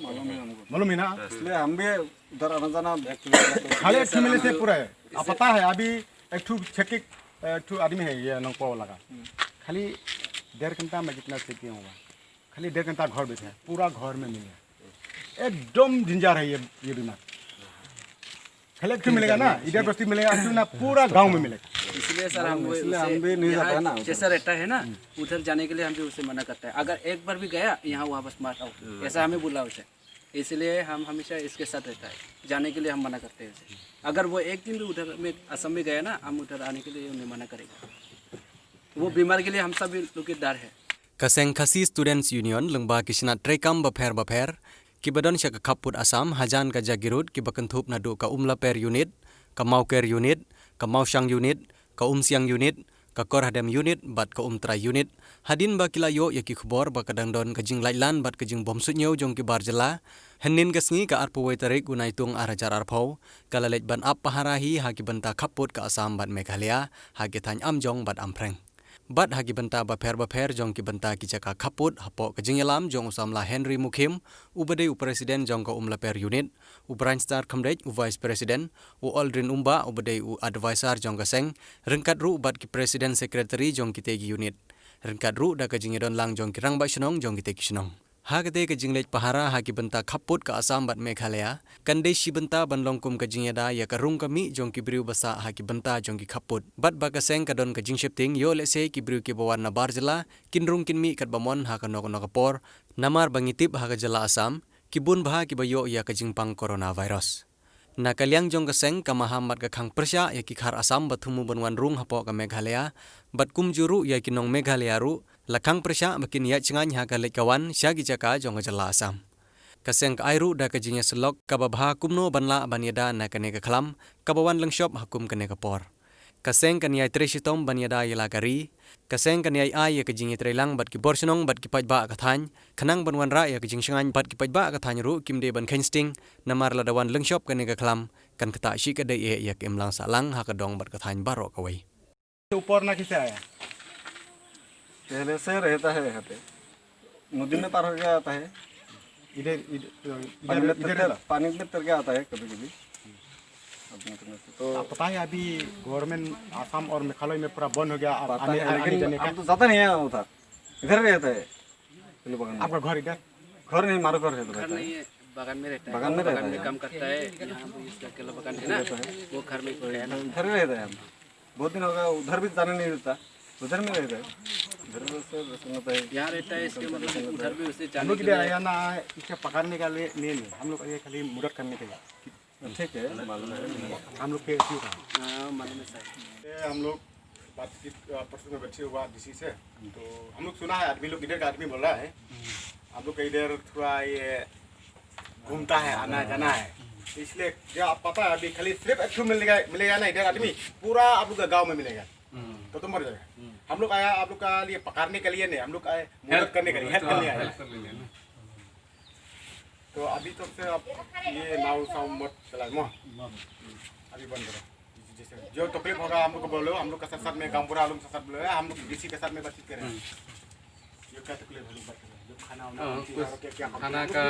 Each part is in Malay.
मालूम है ना, इसलिए हम भी उधर आना जाना खाली एक मिले से पूरा है। अब पता है अभी एक ठू आदमी है ये नंगपो लगा, खाली 1.5 घंटा में जितना खेती होगा, खाली 1.5 घंटा घर बैठे है, पूरा घर में मिले, एकदम झंझार है ये बीमार। खाली एक मिलेगा ना, इधर बस्ती मिलेगा ना, पूरा गांव में मिलेगा। इसलिए सर हम भी नहीं जाता है ना, जैसा रहता है ना उधर जाने के लिए हम भी उसे मना करते हैं। अगर एक बार भी गया यहाँ वापस मत आओ, ऐसा हमें बोला उसे। इसलिए हम हमेशा इसके साथ रहता है, जाने के लिए हम मना करते हैं उसे। अगर वो एक दिन भी उधर में असम में गया ना, हम उधर आने के लिए उन्हें मना करेगा। वो बीमार के लिए हम सब लोग के डर है। Kaseng Khasi Students Union lengba kisna trekam baper ki badon sya kaput Asam hajan ka jagirut ki bakentup nadu ka umlaper unit ka mauker unit ka mausang unit ka umsiang unit ka korhadam unit bat ka umtra unit hadin ba kilayo yaki khubor ba kadang don ka jing lailan bat ka jing bomsutnyo jong ki barjala henin kasngi ka arpu waitarik gunaitung arajar arpau kalalej ban ap paharahi haki banta kaput ka Asam bat Meghalaya haki thany amjong bat ampreng Bat hagi benta baper jong ki benta ki jaka kaput hapo ke jingyalam jong usamla Henry Mukhim ubade presiden jong ka umlaper unit ubranstar khamrej vice president u Aldrin Umba ubade advisor jong ka seng rengkat ru bat ki president secretary jong ki tegi unit rengkat ru da ka jingedon lang jong ki rangba shnong jong ki tegi shnong hagate ka jinglej pahara hagi benta kaput ka Asam bat Meghalaya kande shi benta banlongkum ka jingyada ya ka rung kami jong ki briu basa hagi benta jong ki kaput bat ba ka seng ka don ka jingshipting yo lese ki briu ki bawan na barjala kinrung kinmi kat bamon ha ka nok por namar bangitip ha ka jala Asam kibun bah ki bayo ya ka jingpang coronavirus na kalyang jong ka seng ka mahamat ka khang persya ya ki khar Asam bathumu banwan rung hapo ka Meghalaya bat kum juru ya ki nong Meghalaya ru lakang persya makin ya cengany ha ka lekawan syagi jaka jong ka jala Asam kaseng ka airu da ka jingya selok ka babha kumno banla banyada na kane ka khlam ka bawan langshop hakum kane ka por kaseng kan yai treshitom banyada yala kari kaseng kan yai ai ya ka jingya trelang bat ki borsnong bat ki pajba ka thany khanang banwan ra ya ka jingshangany bat ki pajba ka thany ru kimde ban khensting namar la dawan langshop kane ka khlam kan kata shi ka dai ya ka imlang salang ha ka dong bat ka thany baro ka wai ऊपर ना किसे आया पहले से रहता है यहाँ पे, नदी में पार हो गया आता है, पानी में तर के आता है कभी कभी। तो पता है अभी गवर्नमेंट आसाम और मेघालय में पूरा बंद हो गया, लेकिन हम तो जाता नहीं है उधर, इधर रहता है। आपका घर इधर? घर नहीं, हमारा घर है तो घर नहीं है, बगान में रहता है। बगान में काम करता है। यहाँ पे इसका अकेला बगान है ना, वो घर में है ना, उधर ही रहता है। बहुत दिन होगा, उधर भी जाने नहीं देता, उधर में रहता है। उधर से यहाँ रहता है, इसके मतलब उधर भी उसे हम लोग इधर आया ना, इसे पकड़ने का लिए नहीं, हम लोग ये खाली मदद करने के लिए। ठीक है, मालूम है। हम लोग के मालूम है सर। हम लोग बातचीत परसों में बैठे हुआ डीसी से, तो हम लोग सुना है आदमी लोग इधर का आदमी बोल रहा है आप लोग का इधर थोड़ा ये घूमता है, आना जाना है, इसलिए जो आप पता है अभी खाली सिर्फ एक मिलेगा ना इधर आदमी, पूरा आप लोग का गाँव में मिलेगा तो तुम मर जाएगा। हम लोग आया आप लोग का लिए पकड़ने के लिए नहीं, हम लोग आए मदद करने के लिए, हेल्प करने आए। तो अभी तक से आप ये नाव साव मत चलाए, अभी बंद करो। जैसे जो तकलीफ होगा हम लोग को बोलो, हम लोग का साथ में गाँव पूरा लोग के साथ बोलो, हम लोग डीसी के साथ में बातचीत करें। ये क्या तकलीफ है जो खाना का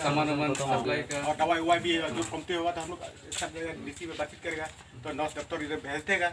सामान सप्लाई का और दवाई उवाई भी जो कमती होगा तो हम लोग सब जगह डीसी में बातचीत करेगा, तो नर्स डॉक्टर इधर भेज देगा।